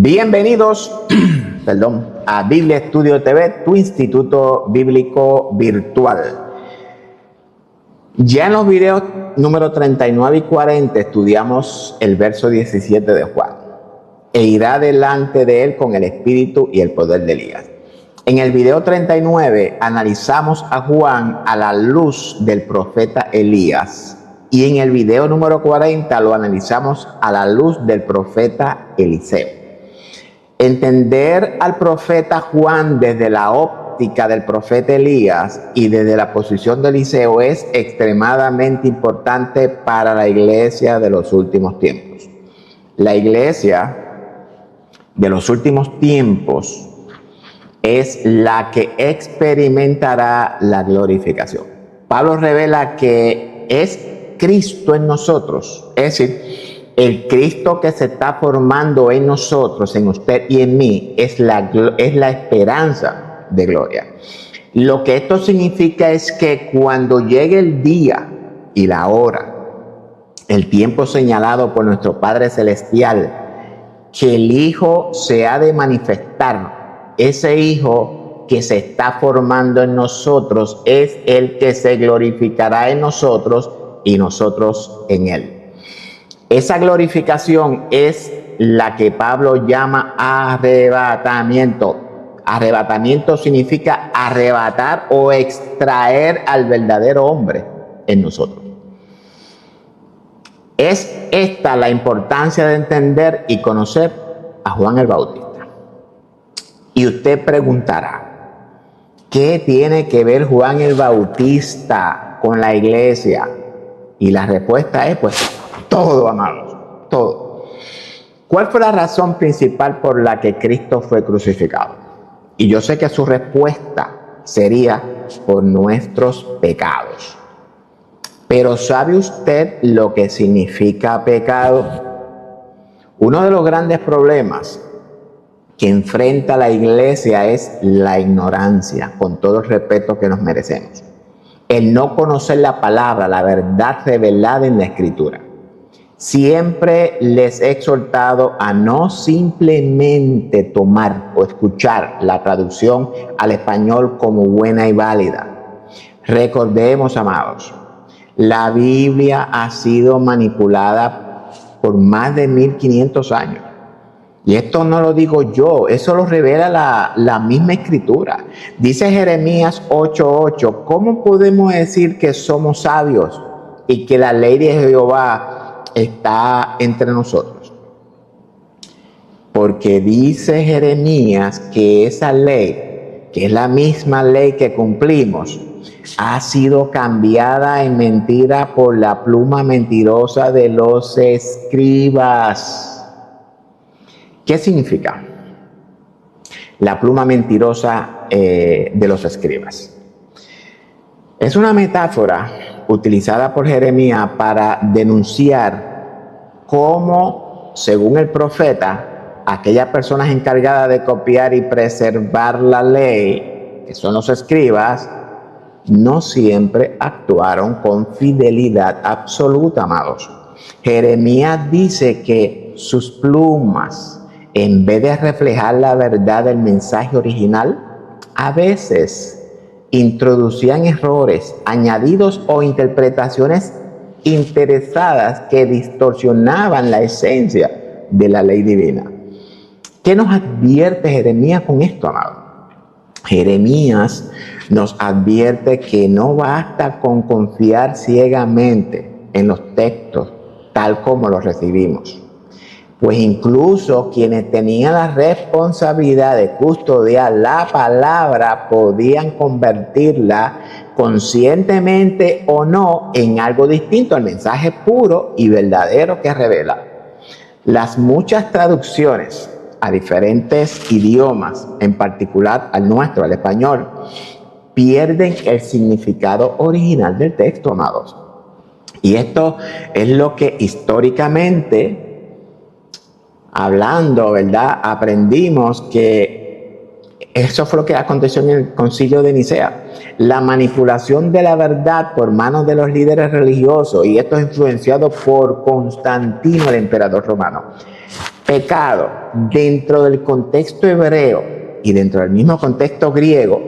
Bienvenidos a Biblia Estudio TV, tu instituto bíblico virtual. Ya en los videos número 39 y 40 estudiamos el verso 17 de Juan. E irá delante de él con el espíritu y el poder de Elías. En el video 39 analizamos a Juan a la luz del profeta Elías. Y en el video número 40 lo analizamos a la luz del profeta Eliseo. Entender al profeta Juan desde la óptica del profeta Elías y desde la posición de Eliseo es extremadamente importante para la iglesia de los últimos tiempos. La iglesia de los últimos tiempos es la que experimentará la glorificación. Pablo revela que es Cristo en nosotros, es decir, el Cristo que se está formando en nosotros, en usted y en mí, es la esperanza de gloria. Lo que esto significa es que cuando llegue el día y la hora, el tiempo señalado por nuestro Padre Celestial, que el Hijo se ha de manifestar, ese Hijo que se está formando en nosotros es el que se glorificará en nosotros y nosotros en Él. Esa glorificación es la que Pablo llama arrebatamiento. Arrebatamiento significa arrebatar o extraer al verdadero hombre en nosotros. Es esta la importancia de entender y conocer a Juan el Bautista. Y usted preguntará, ¿qué tiene que ver Juan el Bautista con la iglesia? Y la respuesta es, pues, todo, amados, todo. ¿Cuál fue la razón principal por la que Cristo fue crucificado? Y yo sé que su respuesta sería por nuestros pecados. Pero ¿sabe usted lo que significa pecado? Uno de los grandes problemas que enfrenta la iglesia es la ignorancia, con todo el respeto que nos merecemos. El no conocer la palabra, la verdad revelada en la Escritura. Siempre les he exhortado a no simplemente tomar o escuchar la traducción al español como buena y válida. Recordemos, amados, la Biblia ha sido manipulada por más de 1500 años. Y esto no lo digo yo, eso lo revela la misma Escritura. Dice Jeremías 8:8, ¿cómo podemos decir que somos sabios y que la ley de Jehová está entre nosotros? Porque dice Jeremías que esa ley, que es la misma ley que cumplimos, ha sido cambiada en mentira por la pluma mentirosa de los escribas. ¿Qué significa la pluma mentirosa de los escribas? Es una metáfora utilizada por Jeremías para denunciar cómo, según el profeta, aquellas personas encargadas de copiar y preservar la ley, que son los escribas, no siempre actuaron con fidelidad absoluta, amados. Jeremías dice que sus plumas, en vez de reflejar la verdad del mensaje original, a veces introducían errores, añadidos o interpretaciones interesadas que distorsionaban la esencia de la ley divina. ¿Qué nos advierte Jeremías con esto, amado? Jeremías nos advierte que no basta con confiar ciegamente en los textos tal como los recibimos. Pues incluso quienes tenían la responsabilidad de custodiar la palabra podían convertirla conscientemente o no en algo distinto al mensaje puro y verdadero que revela. Las muchas traducciones a diferentes idiomas, en particular al nuestro, al español, pierden el significado original del texto, amados. Y esto es lo que históricamente hablando, ¿verdad? Aprendimos que eso fue lo que aconteció en el Concilio de Nicea. La manipulación de la verdad por manos de los líderes religiosos, y esto es influenciado por Constantino, el emperador romano. Pecado, dentro del contexto hebreo y dentro del mismo contexto griego,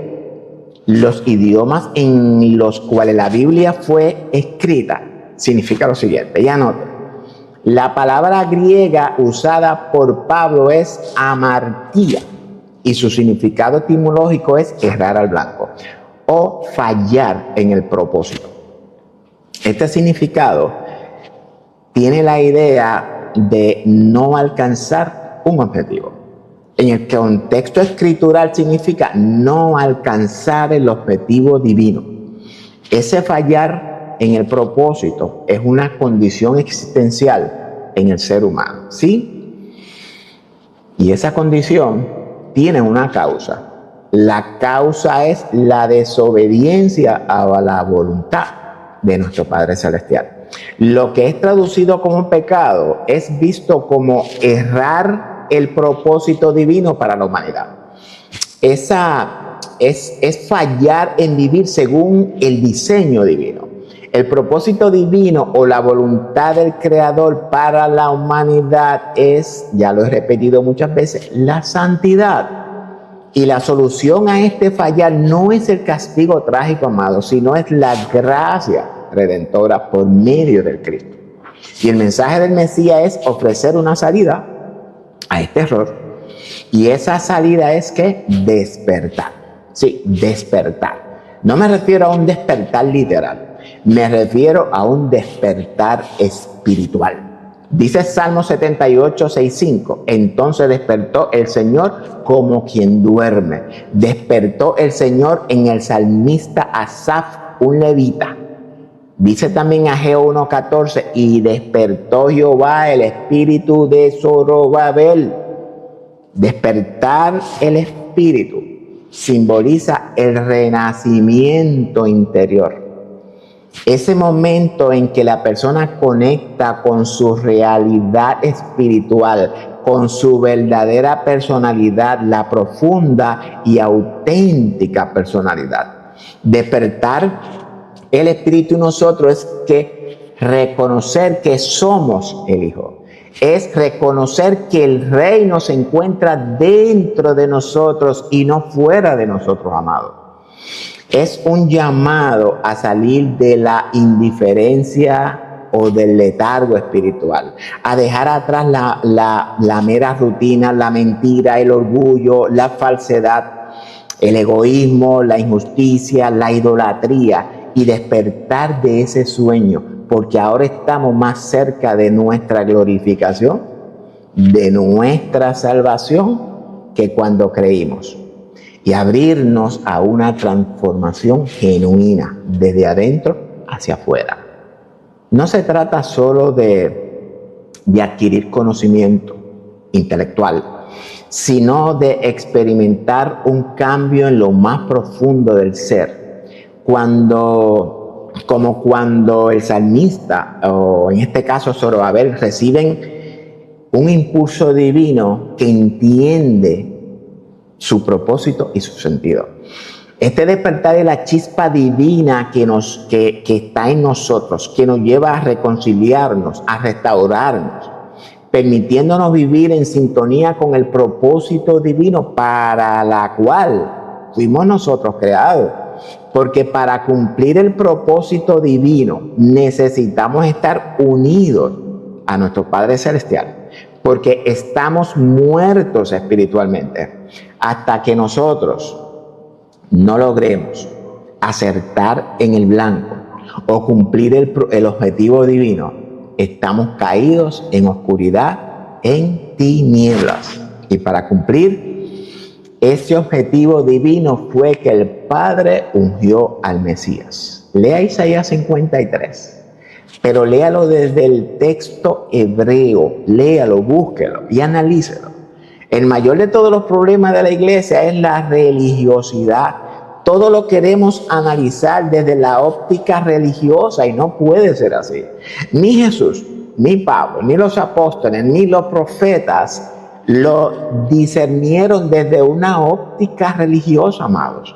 los idiomas en los cuales la Biblia fue escrita, significa lo siguiente, ya note. La palabra griega usada por Pablo es amartía y su significado etimológico es errar al blanco o fallar en el propósito. Este significado tiene la idea de no alcanzar un objetivo. En el contexto escritural significa no alcanzar el objetivo divino. Ese fallar en el propósito es una condición existencial en el ser humano, ¿sí? Y esa condición tiene una causa. La causa es la desobediencia a la voluntad de nuestro Padre Celestial. Lo que es traducido como pecado es visto como errar el propósito divino para la humanidad. Es fallar en vivir según el diseño divino. El propósito divino o la voluntad del Creador para la humanidad es, ya lo he repetido muchas veces, la santidad. Y la solución a este fallar no es el castigo trágico, amado, sino es la gracia redentora por medio del Cristo. Y el mensaje del Mesías es ofrecer una salida a este error. Y esa salida es que despertar. Sí, despertar. No me refiero a un despertar literal. Me refiero a un despertar espiritual. Dice Salmo 78, 6, 5. Entonces despertó el Señor como quien duerme. Despertó el Señor en el salmista Asaf, un levita. Dice también Ageo 1:14, y despertó Jehová el espíritu de Zorobabel. Despertar el espíritu simboliza el renacimiento interior. Ese momento en que la persona conecta con su realidad espiritual, con su verdadera personalidad, la profunda y auténtica personalidad. Despertar el espíritu en nosotros es que reconocer que somos el Hijo. Es reconocer que el reino se encuentra dentro de nosotros y no fuera de nosotros, amados. Es un llamado a salir de la indiferencia o del letargo espiritual, a dejar atrás la mera rutina, la mentira, el orgullo, la falsedad, el egoísmo, la injusticia, la idolatría y despertar de ese sueño, porque ahora estamos más cerca de nuestra glorificación, de nuestra salvación, que cuando creímos. Y abrirnos a una transformación genuina desde adentro hacia afuera. No se trata solo de adquirir conocimiento intelectual, sino de experimentar un cambio en lo más profundo del ser. Como cuando el salmista, o en este caso Zorobabel, reciben un impulso divino que entiende su propósito y su sentido. Este despertar es la chispa divina que está en nosotros, que nos lleva a reconciliarnos, a restaurarnos, permitiéndonos vivir en sintonía con el propósito divino para la cual fuimos nosotros creados. Porque para cumplir el propósito divino necesitamos estar unidos a nuestro Padre Celestial. Porque estamos muertos espiritualmente. Hasta que nosotros no logremos acertar en el blanco o cumplir el objetivo divino, estamos caídos en oscuridad, en tinieblas. Y para cumplir ese objetivo divino fue que el Padre ungió al Mesías. Lea Isaías 53. Pero léalo desde el texto hebreo, léalo, búsquelo y analícelo. El mayor de todos los problemas de la iglesia es la religiosidad. Todo lo queremos analizar desde la óptica religiosa y no puede ser así. Ni Jesús, ni Pablo, ni los apóstoles, ni los profetas lo discernieron desde una óptica religiosa, amados.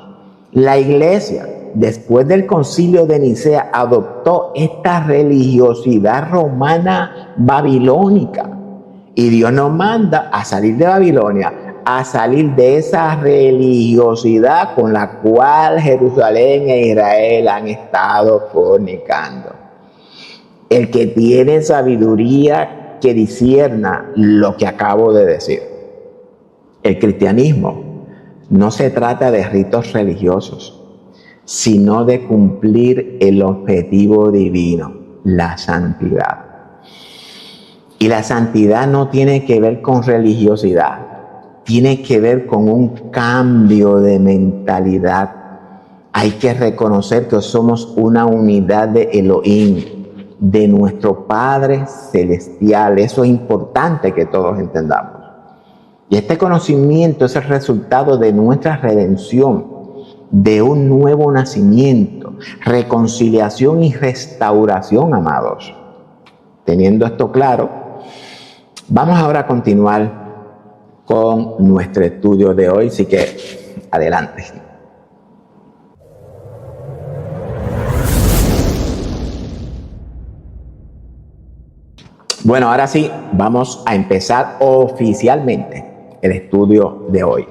La iglesia, después del concilio de Nicea, adoptó esta religiosidad romana babilónica Y Dios nos manda a salir de Babilonia, a salir de esa religiosidad con la cual Jerusalén e Israel han estado fornicando. El que tiene sabiduría que discierna lo que acabo de decir. El cristianismo no se trata de ritos religiosos, sino de cumplir el objetivo divino, la santidad. Y la santidad no tiene que ver con religiosidad, tiene que ver con un cambio de mentalidad. Hay que reconocer que somos una unidad de Elohim, de nuestro Padre Celestial. Eso es importante que todos entendamos. Y este conocimiento es el resultado de nuestra redención, de un nuevo nacimiento, reconciliación y restauración, amados. Teniendo esto claro, vamos ahora a continuar con nuestro estudio de hoy, así que adelante. Bueno, ahora sí, vamos a empezar oficialmente el estudio de hoy.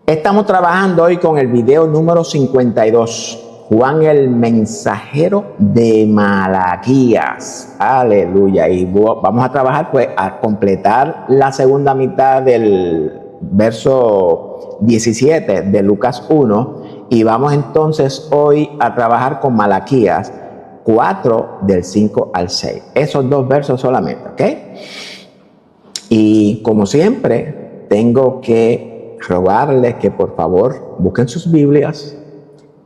Estamos trabajando hoy con el video número 52, Juan el mensajero de Malaquías. Aleluya. Y vamos a trabajar pues a completar la segunda mitad del verso 17 de Lucas 1 y vamos entonces hoy a trabajar con Malaquías 4 del 5 al 6. Esos dos versos solamente, ¿ok? Y como siempre, tengo que rogarles que por favor busquen sus Biblias,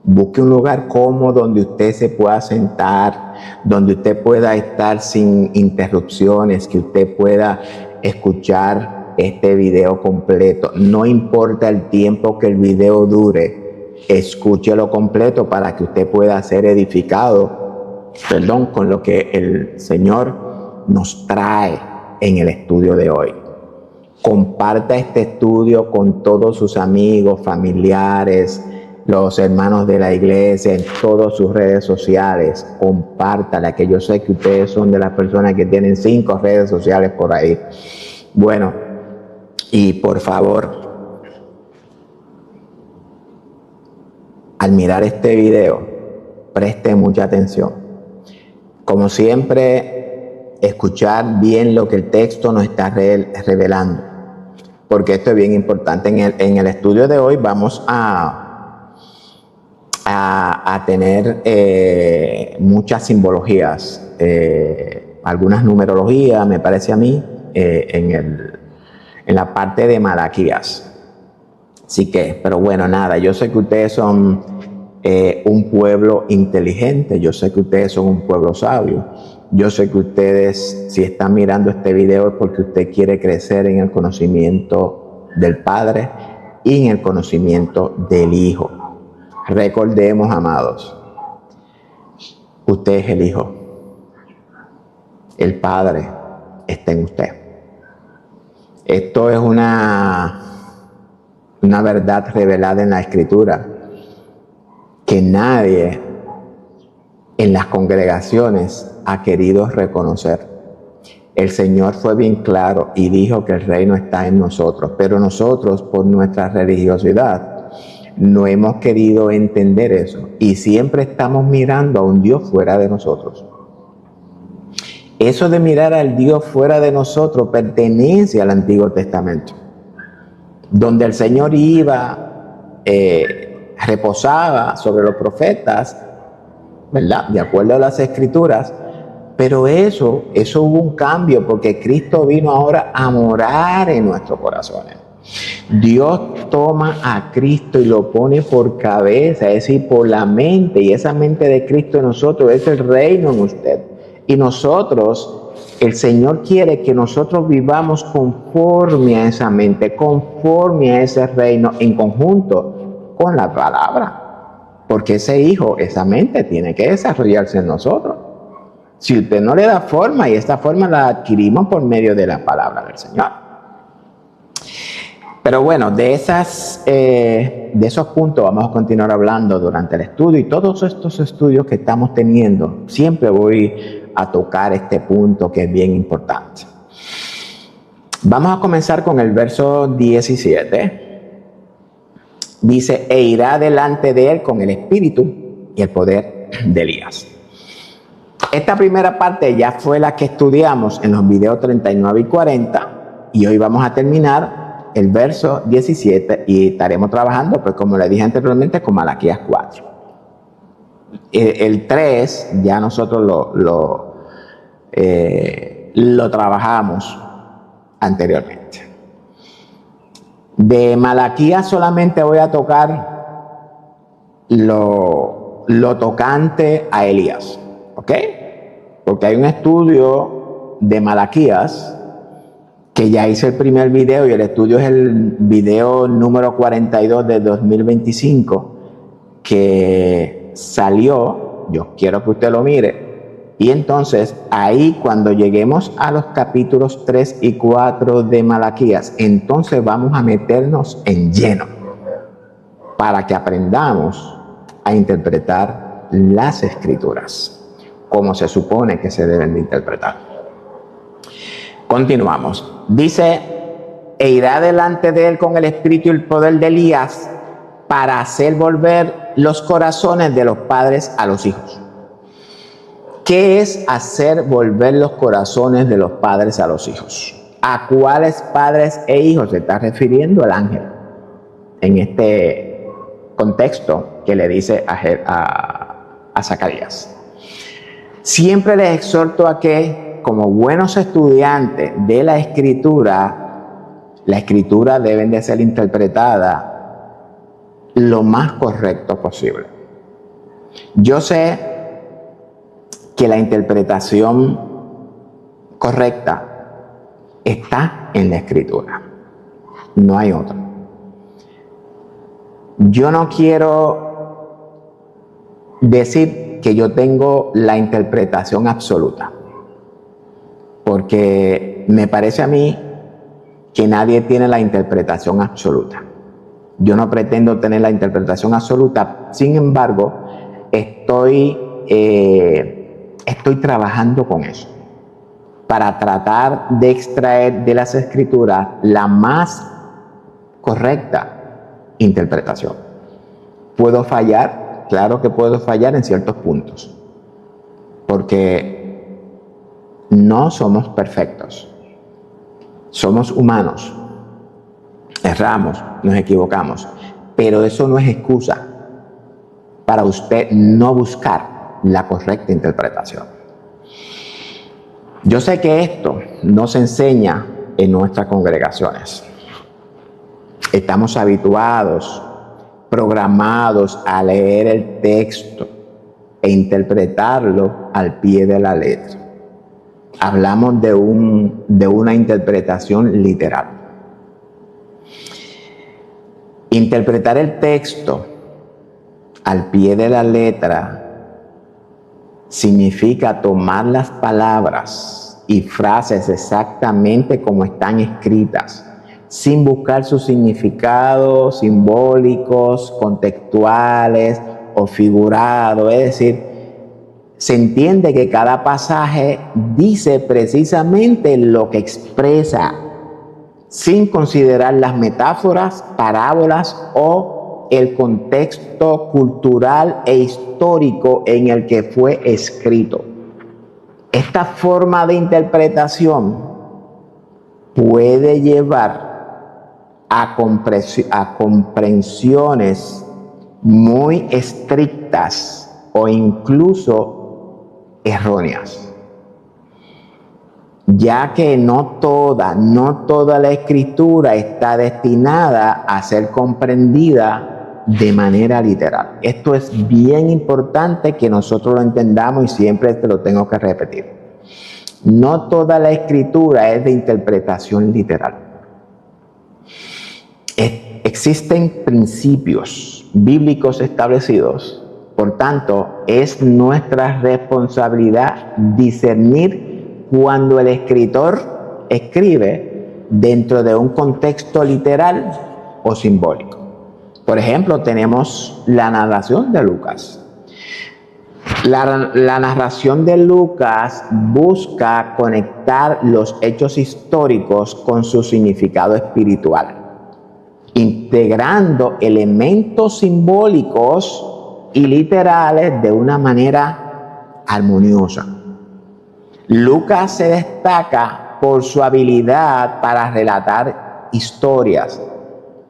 busque un lugar cómodo donde usted se pueda sentar, donde usted pueda estar sin interrupciones, que usted pueda escuchar este video completo. No importa el tiempo que el video dure, escúchelo completo para que usted pueda ser edificado, con lo que el Señor nos trae en el estudio de hoy. Comparta este estudio con todos sus amigos, familiares, los hermanos de la iglesia, en todas sus redes sociales. Compártala, que yo sé que ustedes son de las personas que tienen 5 redes sociales por ahí. Bueno, y por favor, al mirar este video, preste mucha atención. Como siempre, escuchar bien lo que el texto nos está revelando, porque esto es bien importante. En el estudio de hoy vamos a tener muchas simbologías, algunas numerologías, me parece a mí, en la parte de Malaquías. Así que, pero bueno, nada, yo sé que ustedes son un pueblo inteligente, yo sé que ustedes son un pueblo sabio, yo sé que ustedes, si están mirando este video, es porque usted quiere crecer en el conocimiento del Padre y en el conocimiento del Hijo. Recordemos, amados, usted es el Hijo, el Padre está en usted. Esto es una verdad revelada en la Escritura que nadie en las congregaciones ha querido reconocer. El Señor fue bien claro y dijo que el reino está en nosotros, pero nosotros, por nuestra religiosidad, no hemos querido entender eso y siempre estamos mirando a un Dios fuera de nosotros. Eso de mirar al Dios fuera de nosotros pertenece al Antiguo Testamento, donde el Señor iba, reposaba sobre los profetas, ¿verdad? De acuerdo a las Escrituras, pero eso hubo un cambio porque Cristo vino ahora a morar en nuestros corazones. Dios toma a Cristo y lo pone por cabeza, es decir, por la mente, y esa mente de Cristo en nosotros es el reino en usted. Y nosotros, el Señor quiere que nosotros vivamos conforme a esa mente, conforme a ese reino, en conjunto con la palabra. Porque ese hijo, esa mente tiene que desarrollarse en nosotros. Si usted no le da forma, y esta forma la adquirimos por medio de la palabra del Señor. Pero bueno, de esos puntos vamos a continuar hablando durante el estudio, y todos estos estudios que estamos teniendo, siempre voy a tocar este punto que es bien importante. Vamos a comenzar con el verso 17. Dice, e irá delante de él con el espíritu y el poder de Elías. Esta primera parte ya fue la que estudiamos en los videos 39 y 40 y hoy vamos a terminar el verso 17 y estaremos trabajando, pues como le dije anteriormente, con Malaquías 4. El 3 ya nosotros lo trabajamos anteriormente. De Malaquías solamente voy a tocar lo tocante a Elías, ¿ok? Porque hay un estudio de Malaquías que ya hice el primer video y el estudio es el video número 42 de 2025 que salió. Yo quiero que usted lo mire. Y entonces ahí cuando lleguemos a los capítulos 3 y 4 de Malaquías, entonces vamos a meternos en lleno para que aprendamos a interpretar las escrituras como se supone que se deben de interpretar. Continuamos. Dice, e irá delante de él con el espíritu y el poder de Elías para hacer volver los corazones de los padres a los hijos. ¿Qué es hacer volver los corazones de los padres a los hijos? ¿A cuáles padres e hijos se está refiriendo el ángel en este contexto que le dice a Zacarías? Siempre les exhorto a que, como buenos estudiantes de la escritura deben de ser interpretada lo más correcto posible. Yo sé que la interpretación correcta está en la escritura, no hay otra. Yo no quiero decir que yo tengo la interpretación absoluta, porque me parece a mí que nadie tiene la interpretación absoluta. Yo no pretendo tener la interpretación absoluta, sin embargo, estoy trabajando con eso para tratar de extraer de las escrituras la más correcta interpretación. ¿Puedo fallar? Claro que puedo fallar en ciertos puntos, porque no somos perfectos. Somos humanos, erramos, nos equivocamos, pero eso no es excusa para usted no buscar la correcta interpretación. Yo sé que esto no se enseña en nuestras congregaciones. Estamos habituados, programados a leer el texto e interpretarlo al pie de la letra. Hablamos de una interpretación literal. Interpretar el texto al pie de la letra significa tomar las palabras y frases exactamente como están escritas, sin buscar sus significados simbólicos, contextuales o figurados. Es decir, se entiende que cada pasaje dice precisamente lo que expresa, sin considerar las metáforas, parábolas o el contexto cultural e histórico en el que fue escrito. Esta forma de interpretación puede llevar a comprensiones muy estrictas o incluso erróneas, ya que no toda la escritura está destinada a ser comprendida de manera literal. Esto es bien importante que nosotros lo entendamos y siempre te lo tengo que repetir. No toda la escritura es de interpretación literal. Existen principios bíblicos establecidos, por tanto, es nuestra responsabilidad discernir cuando el escritor escribe dentro de un contexto literal o simbólico. Por ejemplo, tenemos la narración de Lucas. La narración de Lucas busca conectar los hechos históricos con su significado espiritual, integrando elementos simbólicos y literales de una manera armoniosa. Lucas se destaca por su habilidad para relatar historias,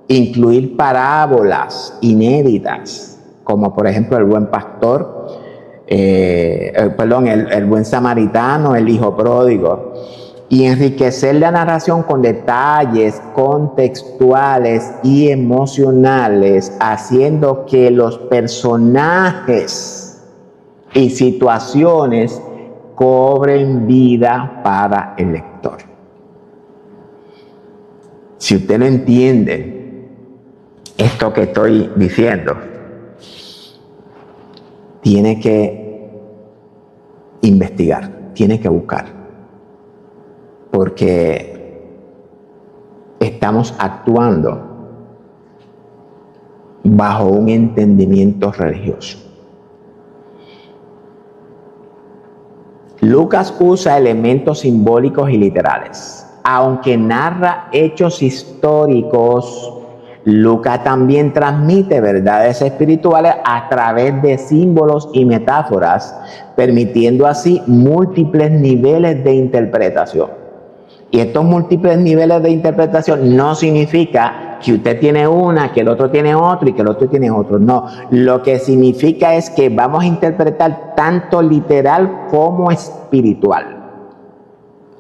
incluir parábolas inéditas, como por ejemplo el buen pastor, el buen samaritano, el hijo pródigo, y enriquecer la narración con detalles contextuales y emocionales, haciendo que los personajes y situaciones cobren vida para el lector. Si usted no entiende esto que estoy diciendo, tiene que investigar, tiene que buscar, porque estamos actuando bajo un entendimiento religioso. Lucas usa elementos simbólicos y literales. Aunque narra hechos históricos, Lucas también transmite verdades espirituales a través de símbolos y metáforas, permitiendo así múltiples niveles de interpretación. Y estos múltiples niveles de interpretación no significa que usted tiene una, que el otro tiene otro y que el otro tiene otro. No, lo que significa es que vamos a interpretar tanto literal como espiritual.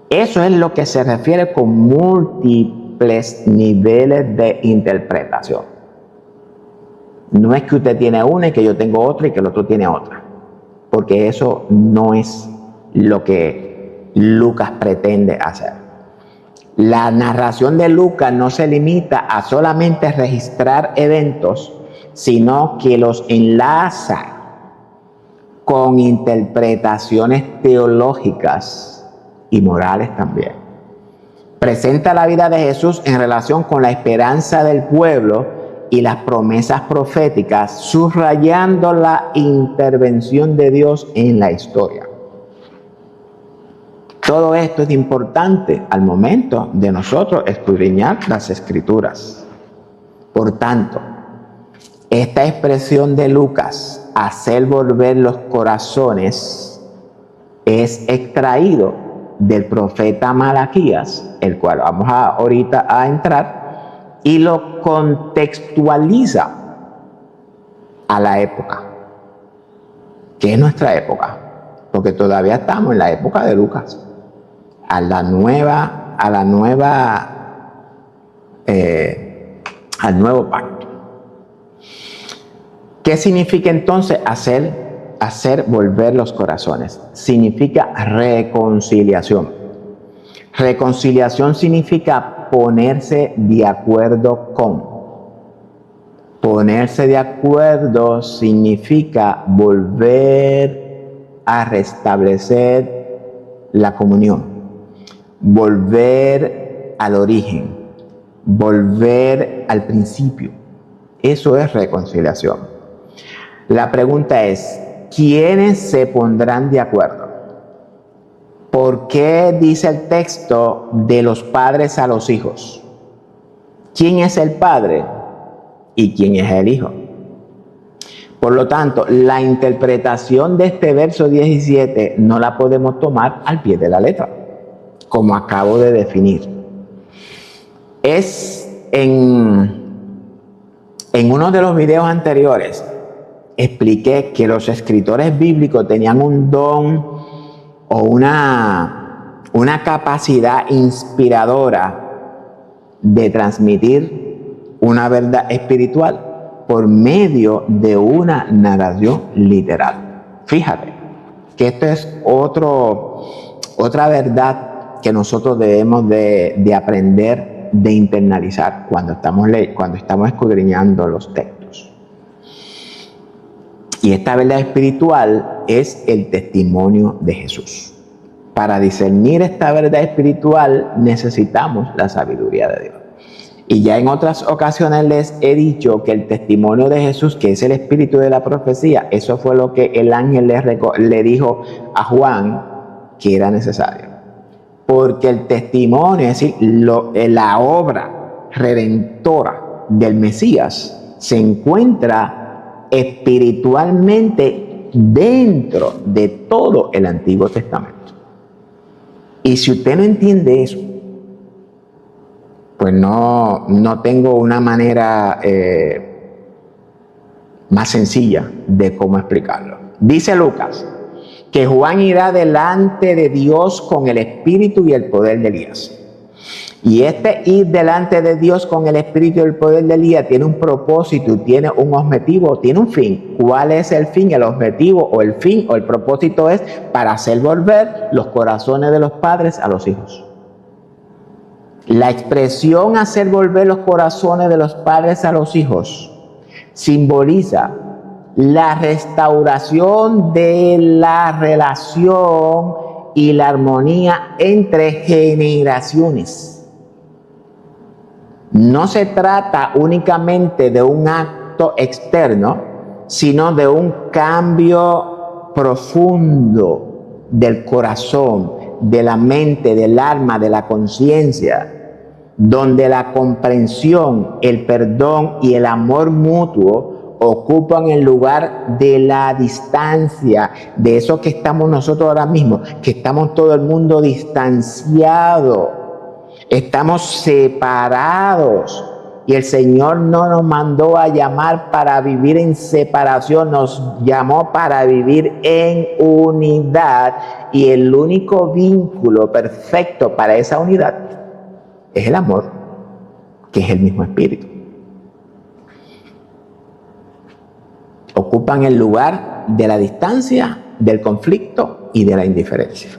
Eso es lo que se refiere con múltiples niveles de interpretación. No es que usted tiene una y que yo tengo otra y que el otro tiene otra, porque eso no es lo que Lucas pretende hacer. La narración de Lucas no se limita a solamente registrar eventos, sino que los enlaza con interpretaciones teológicas y morales también. Presenta la vida de Jesús en relación con la esperanza del pueblo y las promesas proféticas, subrayando la intervención de Dios en la historia. Todo esto es importante al momento de nosotros escudriñar las Escrituras. Por tanto, esta expresión de Lucas, hacer volver los corazones, es extraído del profeta Malaquías, el cual vamos ahorita a entrar, y lo contextualiza a la época, que es nuestra época, porque todavía estamos en la época de Lucas, al nuevo pacto. ¿Qué significa entonces hacer volver los corazones? Significa reconciliación. Reconciliación significa ponerse de acuerdo con. Ponerse de acuerdo significa volver a restablecer la comunión, volver al origen, volver al principio. Eso es reconciliación. La pregunta es, ¿quiénes se pondrán de acuerdo? ¿Por qué dice el texto de los padres a los hijos? ¿Quién es el padre y quién es el hijo? Por lo tanto, la interpretación de este verso 17 no la podemos tomar al pie de la letra, como acabo de definir. En uno de los videos anteriores expliqué que los escritores bíblicos tenían un don o una capacidad inspiradora de transmitir una verdad espiritual por medio de una narración literal. Fíjate que esto es otra verdad que nosotros debemos de aprender, de internalizar cuando estamos escudriñando los textos. Y esta verdad espiritual es el testimonio de Jesús. Para discernir esta verdad espiritual necesitamos la sabiduría de Dios. Y ya en otras ocasiones les he dicho que el testimonio de Jesús, que es el espíritu de la profecía, eso fue lo que el ángel le dijo a Juan que era necesario. Porque el testimonio, es decir, la obra redentora del Mesías, se encuentra espiritualmente dentro de todo el Antiguo Testamento. Y si usted no entiende eso, pues no tengo una manera más sencilla de cómo explicarlo. Dice Lucas que Juan irá delante de Dios con el espíritu y el poder de Elías. Y este ir delante de Dios con el espíritu y el poder de Elías tiene un propósito, tiene un objetivo, tiene un fin. ¿Cuál es el fin? El objetivo o el fin o el propósito es para hacer volver los corazones de los padres a los hijos. La expresión hacer volver los corazones de los padres a los hijos simboliza la restauración de la relación y la armonía entre generaciones. No se trata únicamente de un acto externo, sino de un cambio profundo del corazón, de la mente, del alma, de la conciencia, donde la comprensión, el perdón y el amor mutuo ocupan el lugar de la distancia, de eso que estamos nosotros ahora mismo, que estamos todo el mundo distanciado, estamos separados. Y el Señor no nos mandó a llamar para vivir en separación, nos llamó para vivir en unidad. Y el único vínculo perfecto para esa unidad es el amor, que es el mismo espíritu. Ocupan el lugar de la distancia, del conflicto y de la indiferencia.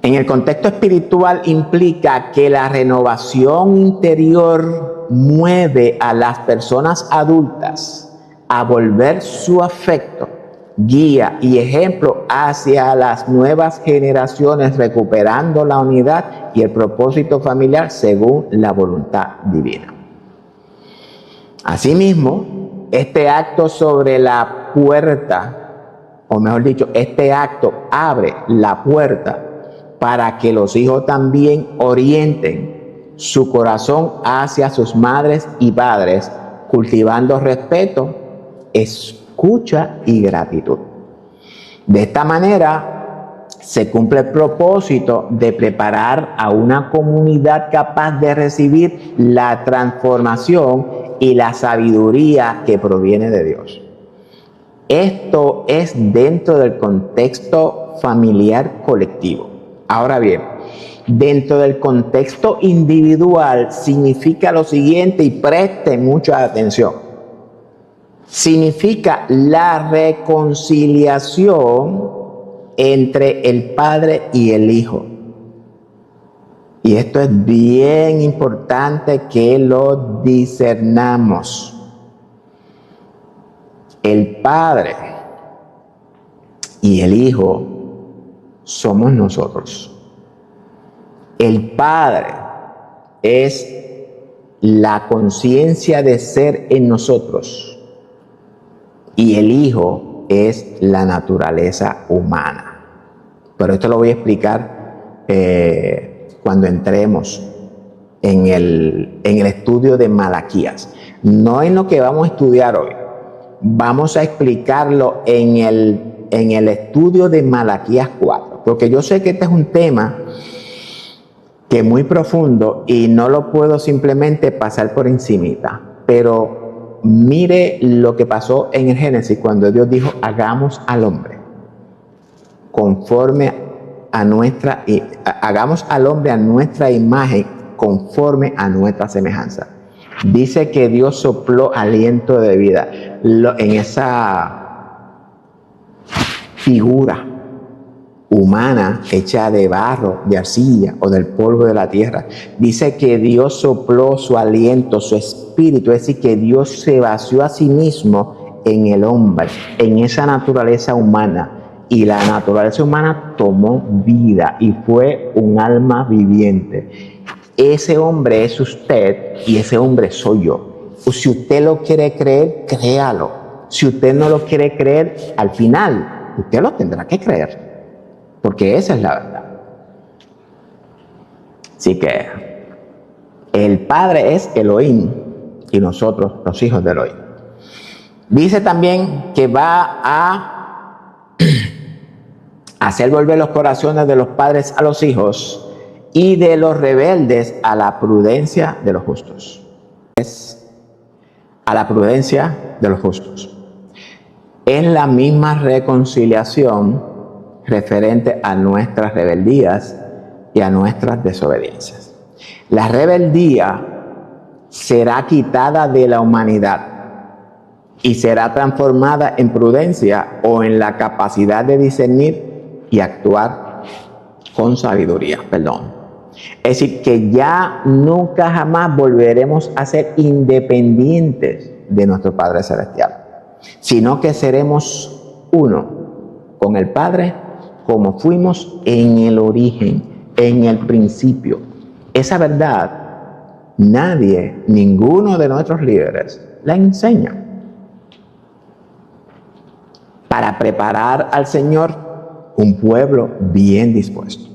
En el contexto espiritual implica que la renovación interior mueve a las personas adultas a volver su afecto, guía y ejemplo hacia las nuevas generaciones, recuperando la unidad y el propósito familiar según la voluntad divina. Asimismo, este acto sobre la puerta, o mejor dicho, este acto abre la puerta para que los hijos también orienten su corazón hacia sus madres y padres, cultivando respeto, escucha y gratitud. De esta manera se cumple el propósito de preparar a una comunidad capaz de recibir la transformación y la sabiduría que proviene de Dios. Esto es dentro del contexto familiar colectivo. Ahora bien, dentro del contexto individual significa lo siguiente, y presten mucha atención. Significa la reconciliación entre el padre y el hijo. Y esto es bien importante que lo discernamos. El padre y el hijo somos nosotros. El Padre es la conciencia de ser en nosotros y el Hijo es la naturaleza humana. Pero esto lo voy a explicar cuando entremos en el estudio de Malaquías. No en lo que vamos a estudiar hoy. Vamos a explicarlo en el estudio de Malaquías 4. Porque yo sé que este es un tema que es muy profundo y no lo puedo simplemente pasar por encimita. Pero mire lo que pasó en el Génesis cuando Dios dijo, hagamos al hombre conforme a hagamos al hombre a nuestra imagen, conforme a nuestra semejanza. Dice que Dios sopló aliento de vida en esa figura humana hecha de barro, de arcilla o del polvo de la tierra. Dice que Dios sopló su aliento, su espíritu, es decir, que Dios se vació a sí mismo en el hombre, en esa naturaleza humana. Y la naturaleza humana tomó vida y fue un alma viviente. Ese hombre es usted y ese hombre soy yo. Si usted lo quiere creer, créalo. Si usted no lo quiere creer, al final usted lo tendrá que creer, porque esa es la verdad. Así que el Padre es Elohim y nosotros los hijos de Elohim. Dice también que va a hacer volver los corazones de los padres a los hijos y de los rebeldes a la prudencia de los justos. Es a la prudencia de los justos. Es la misma reconciliación referente a nuestras rebeldías y a nuestras desobediencias. La rebeldía será quitada de la humanidad y será transformada en prudencia o en la capacidad de discernir y actuar con sabiduría. Es decir, que ya nunca jamás volveremos a ser independientes de nuestro Padre Celestial, sino que seremos uno con el Padre como fuimos en el origen, en el principio. Esa verdad nadie, ninguno de nuestros líderes la enseña. Para preparar al Señor un pueblo bien dispuesto.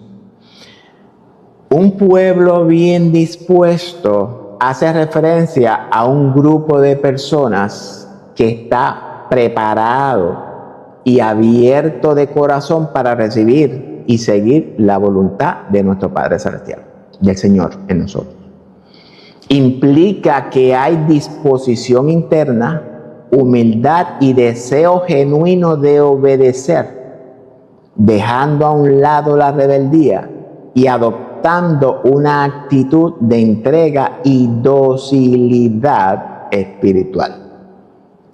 Un pueblo bien dispuesto hace referencia a un grupo de personas que está preparado y abierto de corazón para recibir y seguir la voluntad de nuestro Padre Celestial, del Señor en nosotros. Implica que hay disposición interna, humildad y deseo genuino de obedecer, dejando a un lado la rebeldía y adoptando una actitud de entrega y docilidad espiritual.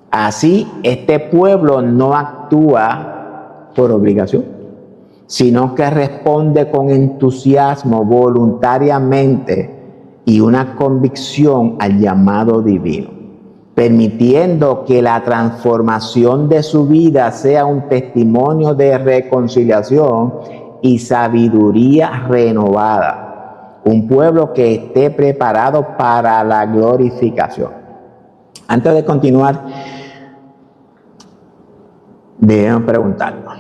Así, este pueblo no actúa por obligación, sino que responde con entusiasmo, voluntariamente y una convicción al llamado divino, permitiendo que la transformación de su vida sea un testimonio de reconciliación y sabiduría renovada. Un pueblo que esté preparado para la glorificación. Antes de continuar, debemos preguntarnos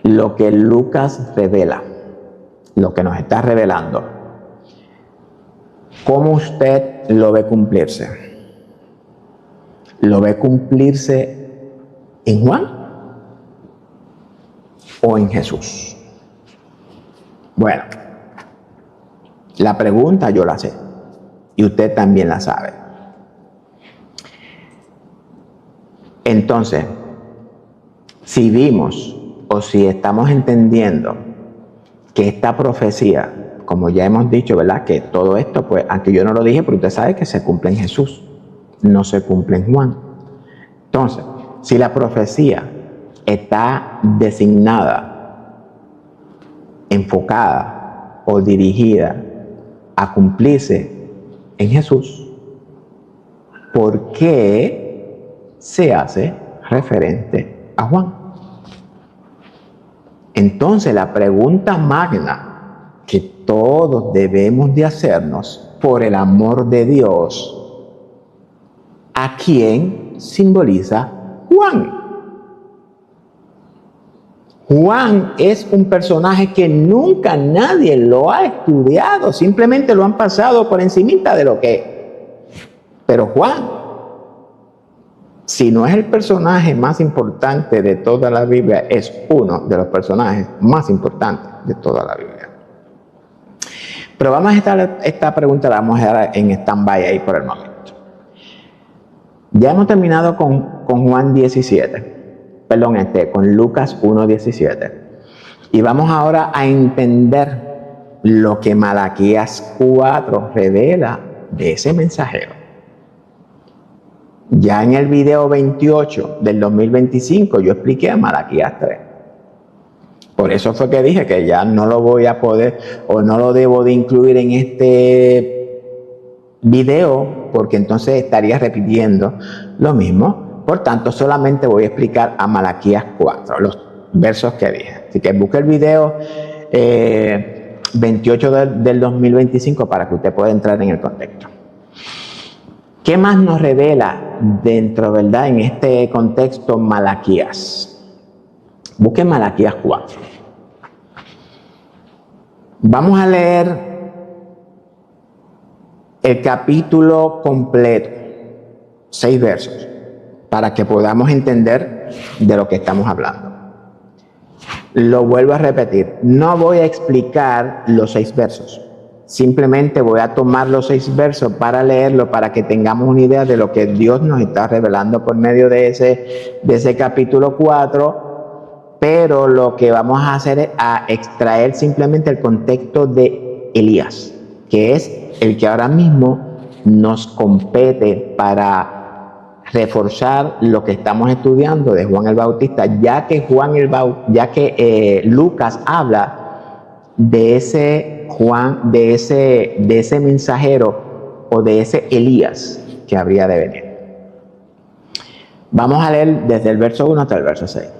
lo que Lucas revela, lo que nos está revelando, ¿cómo usted lo ve cumplirse? ¿Lo ve cumplirse en Juan o en Jesús? Bueno, la pregunta yo la sé y usted también la sabe. Entonces, si vimos o si estamos entendiendo que esta profecía, como ya hemos dicho, ¿verdad? Que todo esto, pues, aunque yo no lo dije, pero usted sabe que se cumple en Jesús, no se cumple en Juan. Entonces, si la profecía está designada, enfocada o dirigida a cumplirse en Jesús, ¿por qué se hace referente a Juan? Entonces, la pregunta magna que todos debemos de hacernos por el amor de Dios, ¿a quién simboliza Juan? Juan es un personaje que nunca nadie lo ha estudiado, simplemente lo han pasado por encimita de lo que es. Pero Juan, si no es el personaje más importante de toda la Biblia, es uno de los personajes más importantes de toda la Biblia. Pero vamos a estar, esta pregunta la vamos a dejar en stand-by ahí por el momento. Ya hemos terminado con Juan 17, con Lucas 1:17. Y vamos ahora a entender lo que Malaquías 4 revela de ese mensajero. Ya en el video 28 del 2025 yo expliqué a Malaquías 3. Por eso fue que dije que ya no lo voy a poder o no lo debo de incluir en este video, porque entonces estaría repitiendo lo mismo. Por tanto, solamente voy a explicar a Malaquías 4, los versos que dije. Así que busque el video 28 del 2025 para que usted pueda entrar en el contexto. ¿Qué más nos revela dentro, verdad, en este contexto Malaquías? Busquen Malaquías 4. Vamos a leer el capítulo completo, 6 versos, para que podamos entender de lo que estamos hablando. Lo vuelvo a repetir, no voy a explicar los 6 versos. Simplemente voy a tomar los 6 versos para leerlo, para que tengamos una idea de lo que Dios nos está revelando por medio de ese capítulo 4, pero lo que vamos a hacer es a extraer simplemente el contexto de Elías, que es el que ahora mismo nos compete para reforzar lo que estamos estudiando de Juan el Bautista, ya que Lucas habla de ese Juan, de ese mensajero o de ese Elías que habría de venir. Vamos a leer desde el verso 1 hasta el verso 6.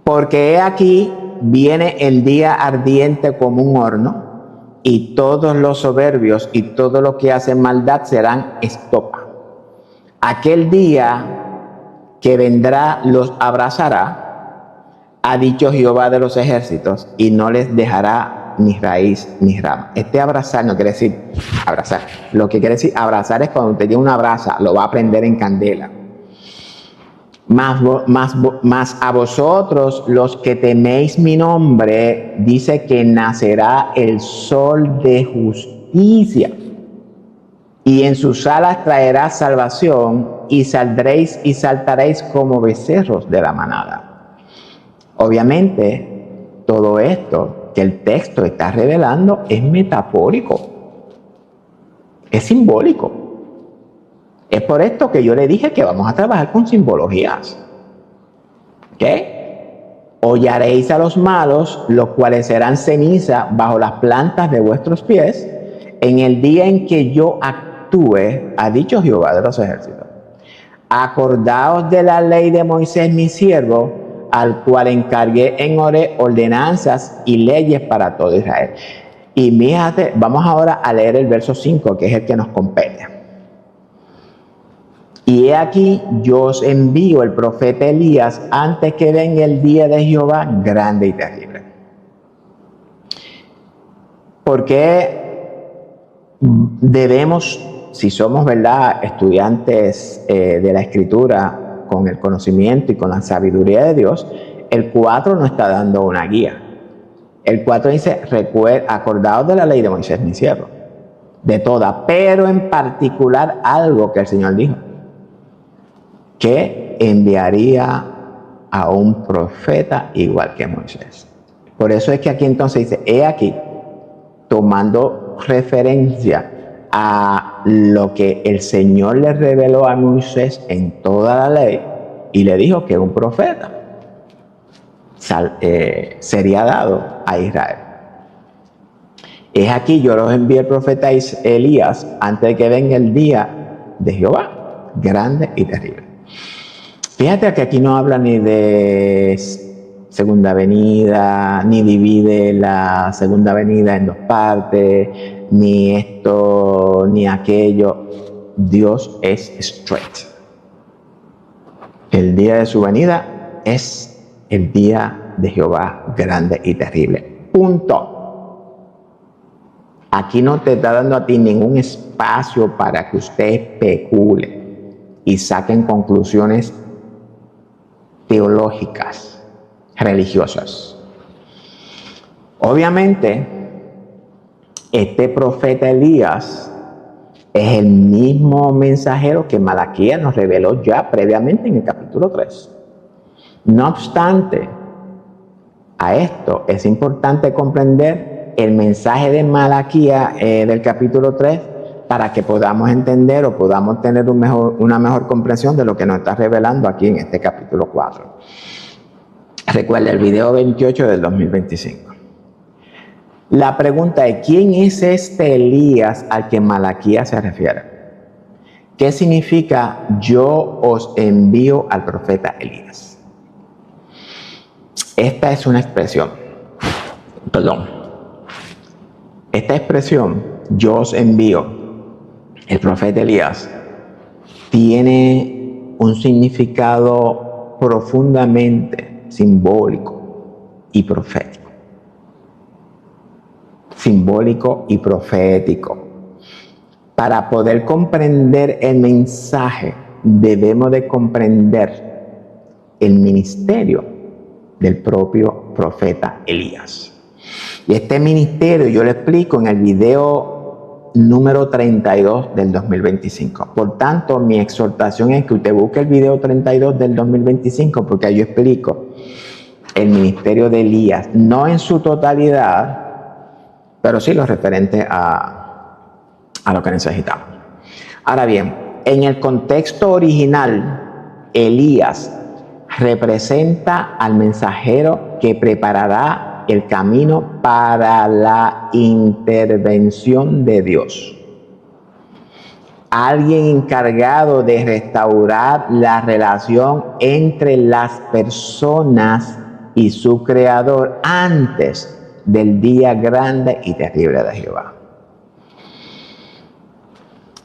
Porque he aquí viene el día ardiente como un horno, y todos los soberbios y todo lo que hacen maldad serán estopa. Aquel día que vendrá los abrazará, ha dicho Jehová de los ejércitos, y no les dejará ni raíz ni rama. Este abrazar no quiere decir abrazar. Lo que quiere decir abrazar es cuando usted tiene una brasa, lo va a prender en candela. Mas a vosotros, los que teméis mi nombre, dice que nacerá el sol de justicia, y en sus alas traerá salvación, y saldréis y saltaréis como becerros de la manada. Obviamente, todo esto que el texto está revelando es metafórico, es simbólico. Es por esto que yo le dije que vamos a trabajar con simbologías. ¿Ok? Hollaréis a los malos, los cuales serán ceniza bajo las plantas de vuestros pies, en el día en que yo actúe, ha dicho Jehová de los ejércitos. Acordaos de la ley de Moisés mi siervo, al cual encargué en Horeb ordenanzas y leyes para todo Israel. Y fíjate, vamos ahora a leer el verso 5, que es el que nos compete. Y he aquí, yo os envío el profeta Elías antes que venga el día de Jehová grande y terrible. Porque debemos, si somos, ¿verdad?, estudiantes de la Escritura con el conocimiento y con la sabiduría de Dios, el 4 nos está dando una guía. El 4 dice, acordaos de la ley de Moisés mi siervo, de toda, pero en particular algo que el Señor dijo, que enviaría a un profeta igual que Moisés. Por eso es que aquí entonces dice, he aquí, tomando referencia a lo que el Señor le reveló a Moisés en toda la ley, y le dijo que un profeta sería dado a Israel. Es aquí, yo los envié el profeta Elías antes de que venga el día de Jehová, grande y terrible. Fíjate que aquí no habla ni de segunda venida, ni divide la segunda venida en 2 partes, ni esto, ni aquello. Dios es straight. El día de su venida es el día de Jehová grande y terrible. Punto. Aquí no te está dando a ti ningún espacio para que usted especule y saquen conclusiones teológicas, religiosas. Obviamente, este profeta Elías es el mismo mensajero que Malaquías nos reveló ya previamente en el capítulo 3. No obstante, a esto es importante comprender el mensaje de Malaquías del capítulo 3 para que podamos entender o podamos tener una mejor comprensión de lo que nos está revelando aquí en este capítulo 4. Recuerda el video 28 del 2025. La pregunta es, ¿quién es este Elías al que Malaquías se refiere? ¿Qué significa yo os envío al profeta Elías? Esta es una expresión, Esta expresión, yo os envío, el profeta Elías, tiene un significado profundamente simbólico y profético. Simbólico y profético. Para poder comprender el mensaje, debemos de comprender el ministerio del propio profeta Elías. Y este ministerio yo lo explico en el video número 32 del 2025. Por tanto, mi exhortación es que usted busque el video 32 del 2025, porque ahí yo explico el ministerio de Elías, no en su totalidad, pero sí lo referente a lo que necesitamos. Ahora bien, en el contexto original, Elías representa al mensajero que preparará el camino para la intervención de Dios. Alguien encargado de restaurar la relación entre las personas y su creador antes del día grande y terrible de Jehová.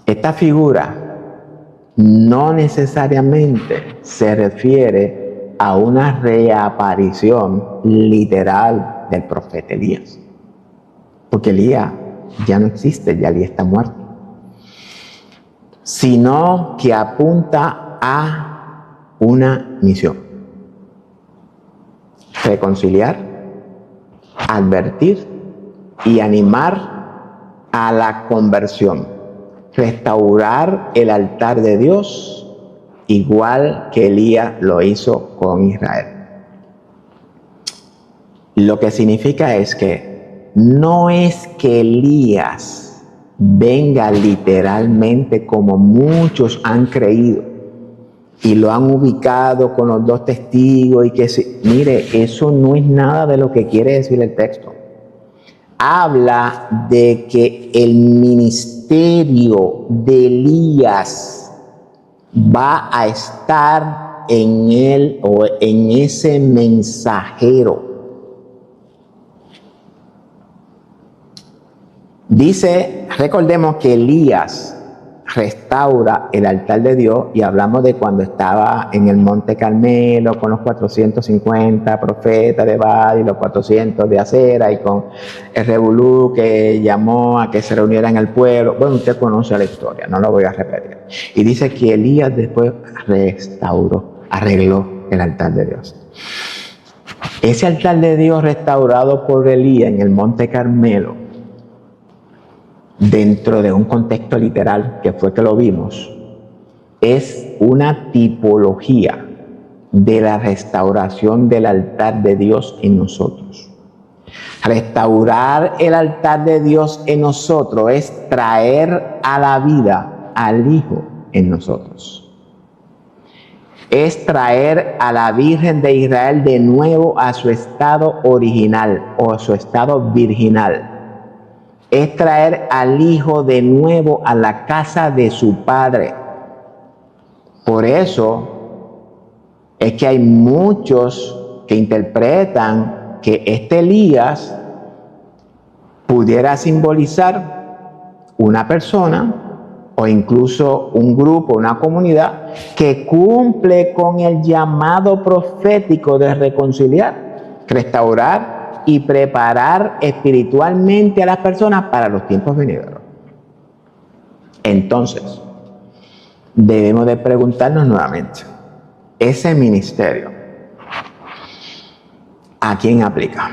Esta figura no necesariamente se refiere a una reaparición literal del profeta Elías, porque Elías ya no existe, ya Elías está muerto, sino que apunta a una misión: reconciliar, advertir y animar a la conversión, restaurar el altar de Dios, igual que Elías lo hizo con Israel. Lo que significa es que no es que Elías venga literalmente como muchos han creído y lo han ubicado con los dos testigos y que mire, eso no es nada de lo que quiere decir el texto. Habla de que el ministerio de Elías va a estar en él o en ese mensajero. Dice, recordemos que Elías restaura el altar de Dios, y hablamos de cuando estaba en el Monte Carmelo con los 450 profetas de Baal y los 400 de Acera, y con el revolú que llamó a que se reunieran el pueblo. Bueno, usted conoce la historia, no lo voy a repetir. Y dice que Elías después arregló el altar de Dios. Ese altar de Dios restaurado por Elías en el Monte Carmelo, dentro de un contexto literal que fue que lo vimos, es una tipología de la restauración del altar de Dios en nosotros. Restaurar el altar de Dios en nosotros es traer a la vida al Hijo en nosotros. Es traer a la Virgen de Israel de nuevo a su estado original o a su estado virginal. Es traer al Hijo de nuevo a la casa de su Padre. Por eso es que hay muchos que interpretan que este Elías pudiera simbolizar una persona o incluso un grupo, una comunidad que cumple con el llamado profético de reconciliar, restaurar y preparar espiritualmente a las personas para los tiempos venideros. Entonces, debemos de preguntarnos nuevamente, ese ministerio, ¿a quién aplica?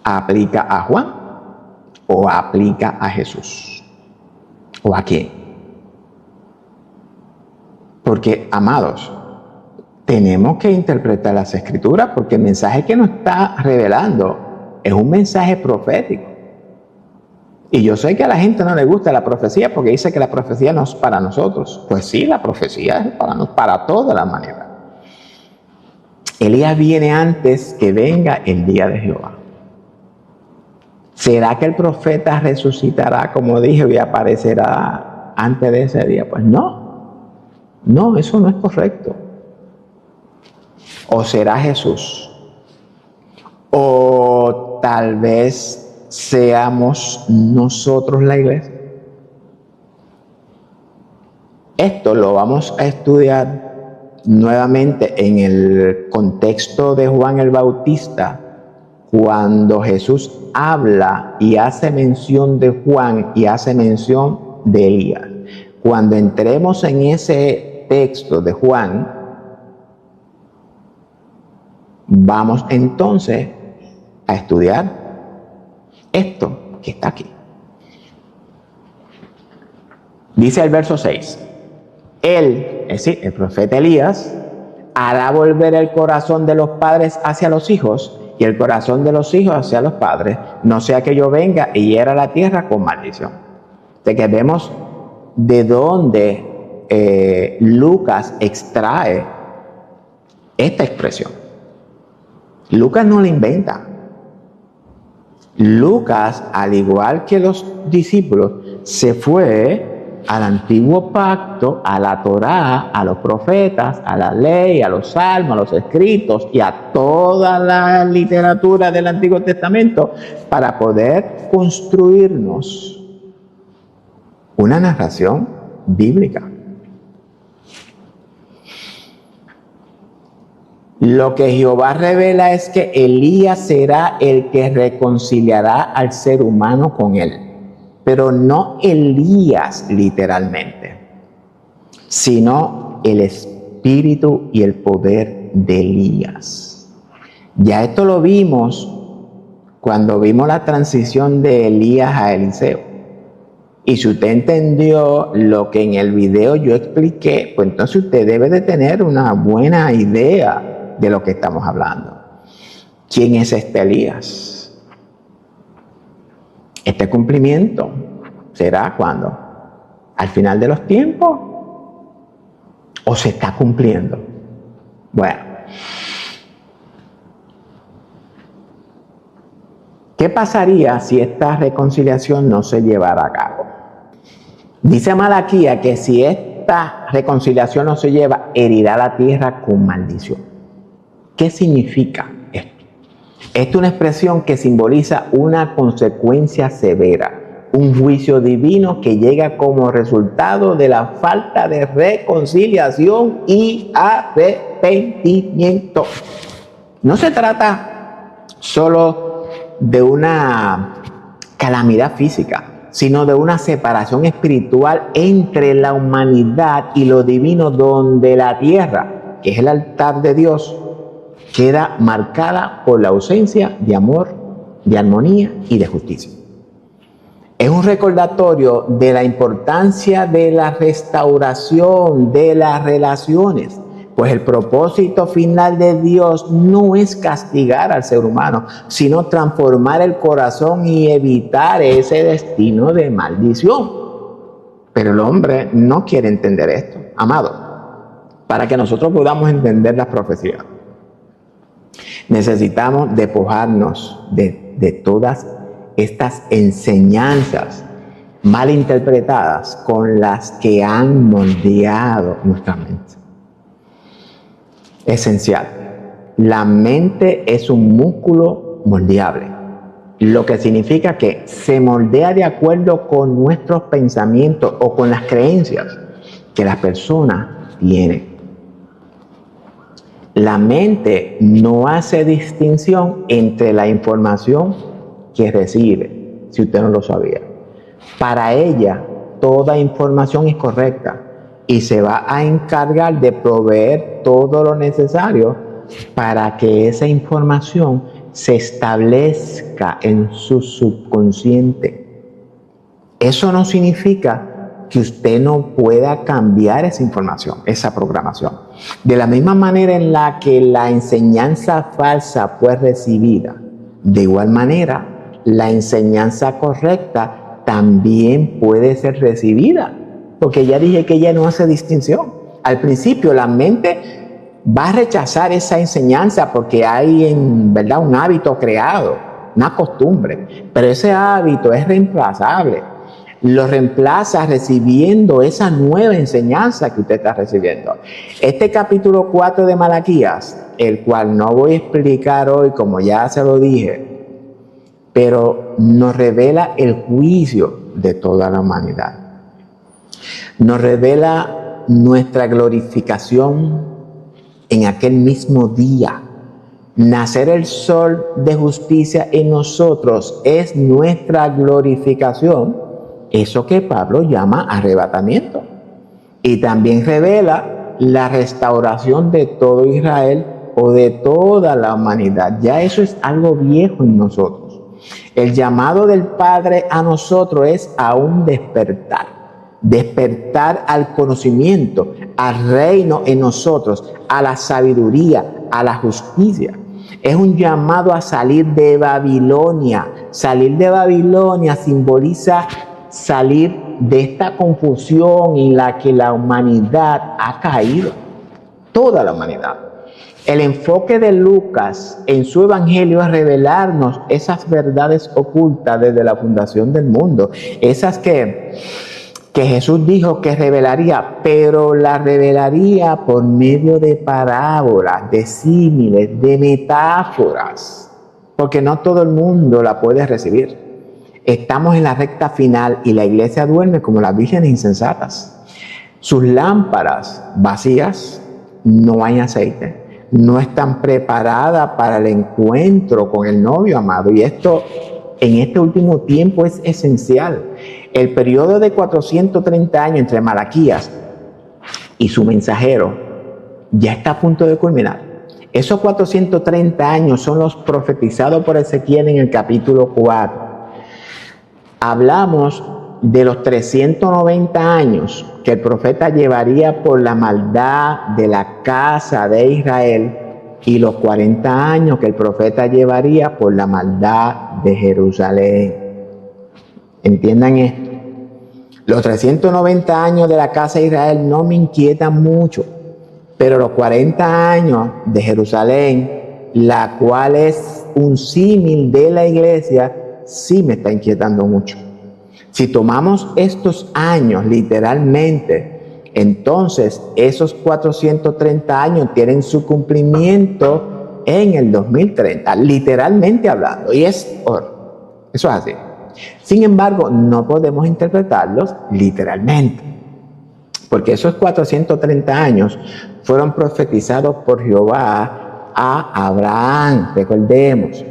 ¿Aplica a Juan o aplica a Jesús? ¿O a quién? Porque, amados, tenemos que interpretar las Escrituras, porque el mensaje que nos está revelando es un mensaje profético. Y yo sé que a la gente no le gusta la profecía porque dice que la profecía no es para nosotros. Pues sí, la profecía es para toda la humanidad. Elías viene antes que venga el día de Jehová. ¿Será que el profeta resucitará, como dije, y aparecerá antes de ese día? Pues no, eso no es correcto. ¿O será Jesús? O tal vez seamos nosotros la iglesia. Esto lo vamos a estudiar nuevamente en el contexto de Juan el Bautista, cuando Jesús habla y hace mención de Juan y hace mención de Elías. Cuando entremos en ese texto de Juan, vamos entonces a estudiar esto que está aquí. Dice el verso 6. Él, es decir, el profeta Elías, hará volver el corazón de los padres hacia los hijos y el corazón de los hijos hacia los padres, no sea que yo venga y hiera la tierra con maldición. De que vemos de dónde Lucas extrae esta expresión. Lucas no la inventa. Lucas, al igual que los discípulos, se fue al antiguo pacto, a la Torá, a los profetas, a la ley, a los salmos, a los escritos y a toda la literatura del Antiguo Testamento para poder construirnos una narración bíblica. Lo que Jehová revela es que Elías será el que reconciliará al ser humano con él, pero no Elías literalmente, sino el espíritu y el poder de Elías. Ya esto lo vimos cuando vimos la transición de Elías a Eliseo. Y si usted entendió lo que en el video yo expliqué, pues entonces usted debe de tener una buena idea de lo que estamos hablando. ¿Quién es este Elías? Este cumplimiento será ¿cuándo? ¿Al final de los tiempos? ¿O se está cumpliendo? Bueno. ¿Qué pasaría si esta reconciliación no se llevara a cabo? Dice Malaquías que si esta reconciliación no se lleva, herirá la tierra con maldición. ¿Qué significa esto? Esta es una expresión que simboliza una consecuencia severa, un juicio divino que llega como resultado de la falta de reconciliación y arrepentimiento. No se trata solo de una calamidad física, sino de una separación espiritual entre la humanidad y lo divino, donde la tierra, que es el altar de Dios, queda marcada por la ausencia de amor, de armonía y de justicia. Es un recordatorio de la importancia de la restauración de las relaciones, pues el propósito final de Dios no es castigar al ser humano, sino transformar el corazón y evitar ese destino de maldición. Pero el hombre no quiere entender esto, amado. Para que nosotros podamos entender las profecías, necesitamos despojarnos de todas estas enseñanzas mal interpretadas con las que han moldeado nuestra mente. Esencial. La mente es un músculo moldeable, lo que significa que se moldea de acuerdo con nuestros pensamientos o con las creencias que las personas tienen. La mente no hace distinción entre la información que recibe, si usted no lo sabía. Para ella, toda información es correcta y se va a encargar de proveer todo lo necesario para que esa información se establezca en su subconsciente. Eso no significa que usted no pueda cambiar esa información, esa programación. De la misma manera en la que la enseñanza falsa fue recibida, de igual manera, la enseñanza correcta también puede ser recibida. Porque ya dije que ella no hace distinción. Al principio la mente va a rechazar esa enseñanza porque hay en verdad un hábito creado, una costumbre. Pero ese hábito es reemplazable. Lo reemplaza recibiendo esa nueva enseñanza que usted está recibiendo. Este capítulo 4 de Malaquías, el cual no voy a explicar hoy como ya se lo dije, pero nos revela el juicio de toda la humanidad. Nos revela nuestra glorificación en aquel mismo día. Nacer el sol de justicia en nosotros es nuestra glorificación, eso que Pablo llama arrebatamiento. Y también revela la restauración de todo Israel o de toda la humanidad. Ya eso es algo viejo en nosotros. El llamado del Padre a nosotros es a un despertar. Despertar al conocimiento, al reino en nosotros, a la sabiduría, a la justicia. Es un llamado a salir de Babilonia. Salir de Babilonia simboliza salir de esta confusión en la que la humanidad ha caído. Toda la humanidad. El enfoque de Lucas en su evangelio es revelarnos esas verdades ocultas desde la fundación del mundo. Esas que Jesús dijo que revelaría, pero la revelaría por medio de parábolas, de símiles, de metáforas, porque no todo el mundo la puede recibir. Estamos en la recta final y la iglesia duerme como las vírgenes insensatas. Sus lámparas vacías, no hay aceite, no están preparadas para el encuentro con el novio amado. Y esto en este último tiempo es esencial. El periodo de 430 años entre Malaquías y su mensajero ya está a punto de culminar. Esos 430 años son los profetizados por Ezequiel en el capítulo 4. Hablamos de los 390 años que el profeta llevaría por la maldad de la casa de Israel y los 40 años que el profeta llevaría por la maldad de Jerusalén. Entiendan esto. Los 390 años de la casa de Israel no me inquietan mucho, pero los 40 años de Jerusalén, la cual es un símil de la iglesia, sí me está inquietando mucho. Si tomamos estos años literalmente, entonces esos 430 años tienen su cumplimiento en el 2030, literalmente hablando, y eso es así. Sin embargo, no podemos interpretarlos literalmente, porque esos 430 años fueron profetizados por Jehová a Abraham. Recordemos,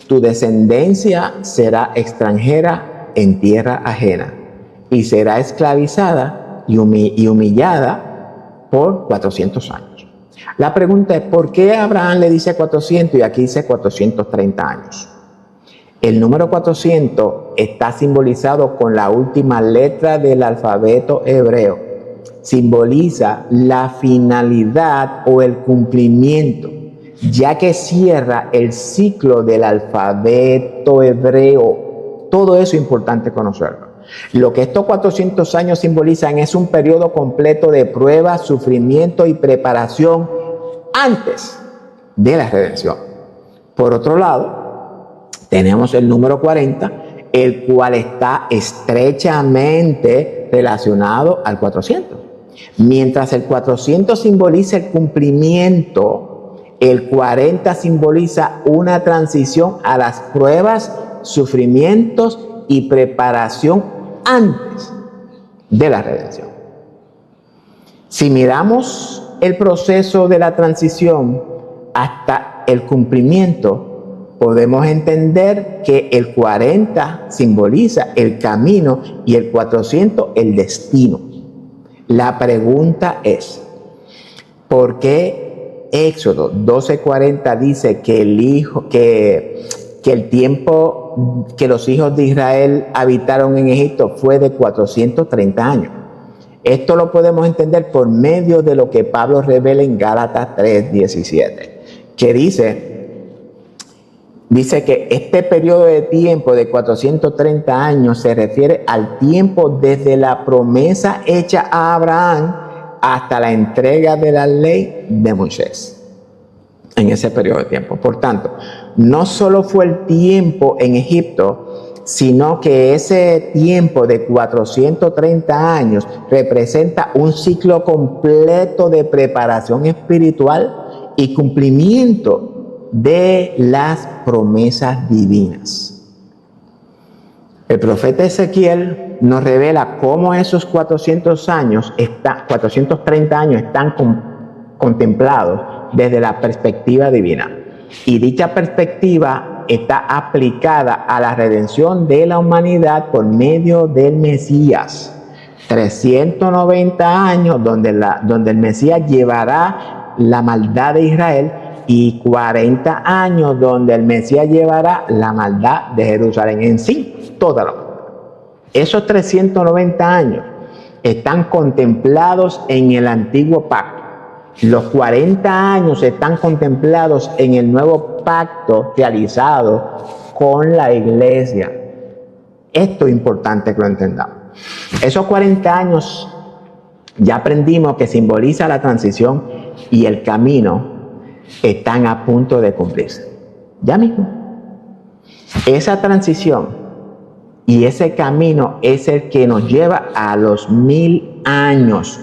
tu descendencia será extranjera en tierra ajena y será esclavizada y humillada por 400 años. La pregunta es, ¿por qué Abraham le dice 400 y aquí dice 430 años? El número 400 está simbolizado con la última letra del alfabeto hebreo. Simboliza la finalidad o el cumplimiento, ya que cierra el ciclo del alfabeto hebreo. Todo eso es importante conocerlo. Lo que estos 400 años simbolizan es un periodo completo de prueba, sufrimiento y preparación antes de la redención. Por otro lado, tenemos el número 40, el cual está estrechamente relacionado al 400. Mientras el 400 simboliza el cumplimiento, el 40 simboliza una transición a las pruebas, sufrimientos y preparación antes de la redención. Si miramos el proceso de la transición hasta el cumplimiento, podemos entender que el 40 simboliza el camino y el 400 el destino. La pregunta es, ¿por qué Éxodo 12:40 dice que el tiempo que los hijos de Israel habitaron en Egipto fue de 430 años? Esto lo podemos entender por medio de lo que Pablo revela en Gálatas 3:17, que dice que este periodo de tiempo de 430 años se refiere al tiempo desde la promesa hecha a Abraham hasta la entrega de la ley de Moisés, en ese periodo de tiempo. Por tanto, no solo fue el tiempo en Egipto, sino que ese tiempo de 430 años representa un ciclo completo de preparación espiritual y cumplimiento de las promesas divinas. El profeta Ezequiel nos revela cómo esos 430 años están contemplados desde la perspectiva divina. Y dicha perspectiva está aplicada a la redención de la humanidad por medio del Mesías. 390 años donde el Mesías llevará la maldad de Israel y 40 años donde el Mesías llevará la maldad de Jerusalén en sí, toda la humanidad. Esos 390 años están contemplados en el antiguo pacto. Los 40 años están contemplados en el nuevo pacto realizado con la iglesia. Esto es importante que lo entendamos. Esos 40 años ya aprendimos que simboliza la transición y el camino están a punto de cumplirse. Ya mismo. Esa transición y ese camino es el que nos lleva a los 1000 años,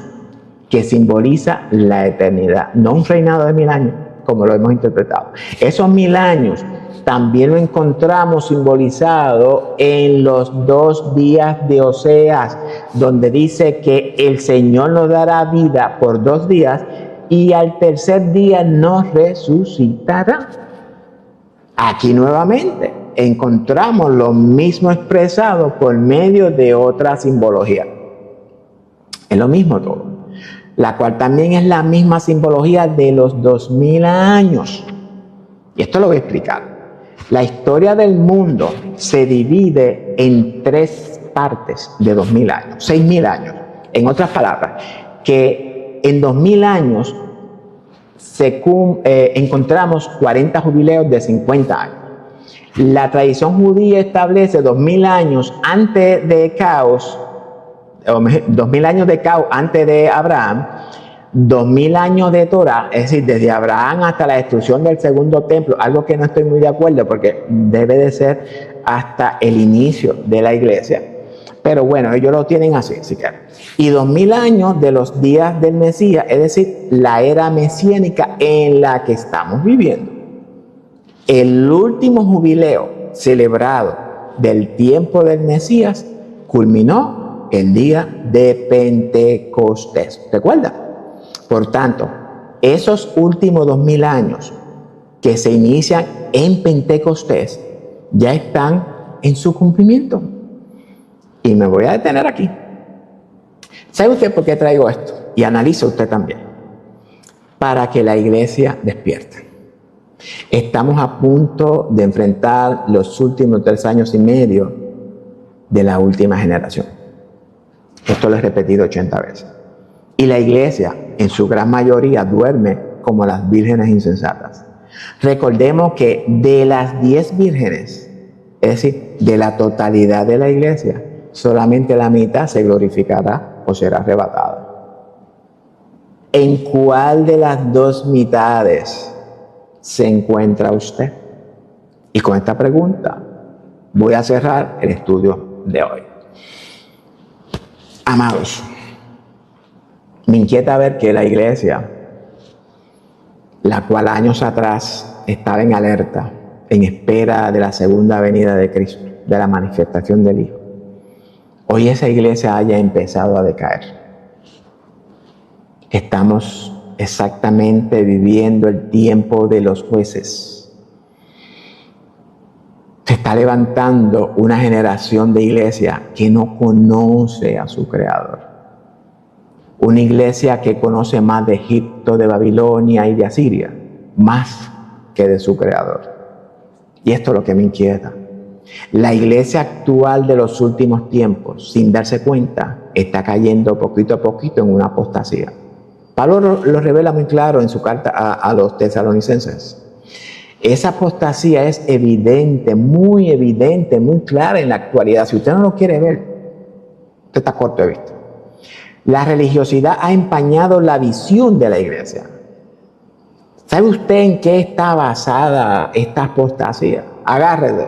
que simboliza la eternidad. No un reinado de 1000 años, como lo hemos interpretado. Esos 1000 años también lo encontramos simbolizado en los 2 días de Oseas, donde dice que el Señor nos dará vida por 2 días y al tercer día nos resucitará. Aquí nuevamente encontramos lo mismo expresado por medio de otra simbología. Es lo mismo todo, la cual también es la misma simbología de los 2000 años. Y esto lo voy a explicar. La historia del mundo se divide en 3 partes de 2000 años, 6000 años. En otras palabras, que en 2000 años encontramos 40 jubileos de 50 años. La tradición judía establece 2000 años antes de caos, 2000 años de caos antes de Abraham, 2000 años de Torah, es decir, desde Abraham hasta la destrucción del segundo templo, algo que no estoy muy de acuerdo porque debe de ser hasta el inicio de la iglesia. Pero bueno, ellos lo tienen así, si quieren. Y 2000 años de los días del Mesías, es decir, la era mesiánica en la que estamos viviendo. El último jubileo celebrado del tiempo del Mesías culminó el día de Pentecostés. ¿Recuerda? Por tanto, esos últimos 2000 años que se inician en Pentecostés ya están en su cumplimiento. Y me voy a detener aquí. ¿Sabe usted por qué traigo esto? Y analiza usted también. Para que la iglesia despierte. Estamos a punto de enfrentar los últimos 3 años y medio de la última generación. Esto lo he repetido 80 veces. Y la iglesia, en su gran mayoría, duerme como las vírgenes insensatas. Recordemos que de las 10 vírgenes, es decir, de la totalidad de la iglesia, solamente la mitad se glorificará o será arrebatada. ¿En cuál de las 2 mitades se encuentra usted? Y con esta pregunta voy a cerrar el estudio de hoy. Amados, me inquieta ver que la iglesia, la cual años atrás estaba en alerta, en espera de la segunda venida de Cristo, de la manifestación del Hijo, hoy esa iglesia haya empezado a decaer. Estamos exactamente viviendo el tiempo de los jueces. Se está levantando una generación de iglesia que no conoce a su Creador. Una iglesia que conoce más de Egipto, de Babilonia y de Asiria, más que de su Creador. Y esto es lo que me inquieta. La iglesia actual de los últimos tiempos, sin darse cuenta, está cayendo poquito a poquito en una apostasía. Pablo lo revela muy claro en su carta a los tesalonicenses. Esa apostasía es evidente, muy clara en la actualidad. Si usted no lo quiere ver, usted está corto de vista. La religiosidad ha empañado la visión de la iglesia. ¿Sabe usted en qué está basada esta apostasía? Agárrese.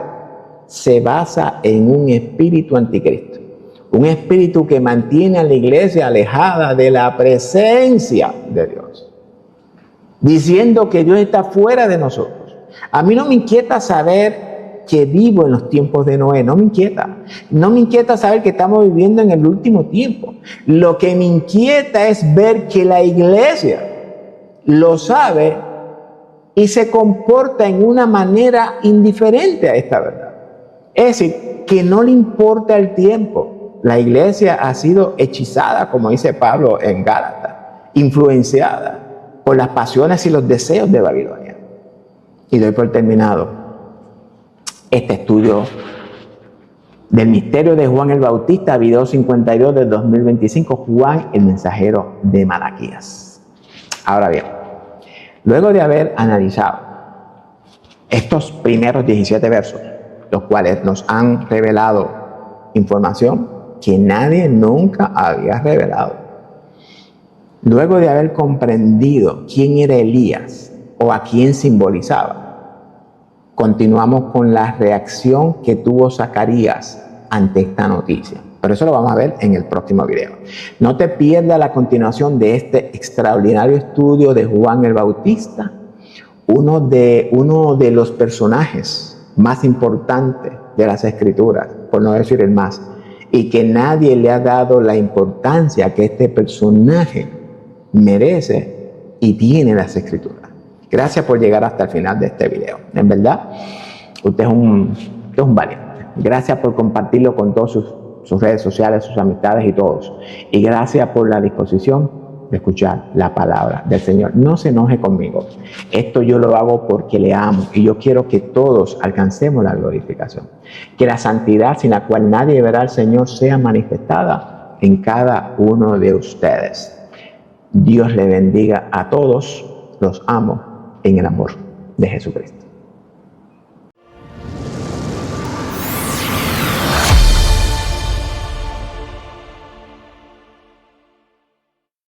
Se basa en un espíritu anticristo. Un espíritu que mantiene a la iglesia alejada de la presencia de Dios. Diciendo que Dios está fuera de nosotros. A mí no me inquieta saber que vivo en los tiempos de Noé. No me inquieta. No me inquieta saber que estamos viviendo en el último tiempo. Lo que me inquieta es ver que la iglesia lo sabe y se comporta en una manera indiferente a esta verdad. Es decir, que no le importa el tiempo. La iglesia ha sido hechizada, como dice Pablo en Gálatas, influenciada por las pasiones y los deseos de Babilonia. Y doy por terminado este estudio del misterio de Juan el Bautista, video 52 del 2025, Juan el mensajero de Malaquías. Ahora bien, luego de haber analizado estos primeros 17 versos, los cuales nos han revelado información que nadie nunca había revelado, luego de haber comprendido quién era Elías o a quién simbolizaba, continuamos con la reacción que tuvo Zacarías ante esta noticia. Pero eso lo vamos a ver en el próximo video. No te pierdas la continuación de este extraordinario estudio de Juan el Bautista, uno de los personajes más importantes de las Escrituras, por no decir el más, y que nadie le ha dado la importancia que este personaje merece y tiene las Escrituras. Gracias por llegar hasta el final de este video. En verdad, usted es un valiente. Gracias por compartirlo con todas sus redes sociales, sus amistades y todos. Y gracias por la disposición de escuchar la palabra del Señor. No se enoje conmigo. Esto yo lo hago porque le amo y yo quiero que todos alcancemos la glorificación. Que la santidad sin la cual nadie verá al Señor sea manifestada en cada uno de ustedes. Dios le bendiga a todos. Los amo en el amor de Jesucristo.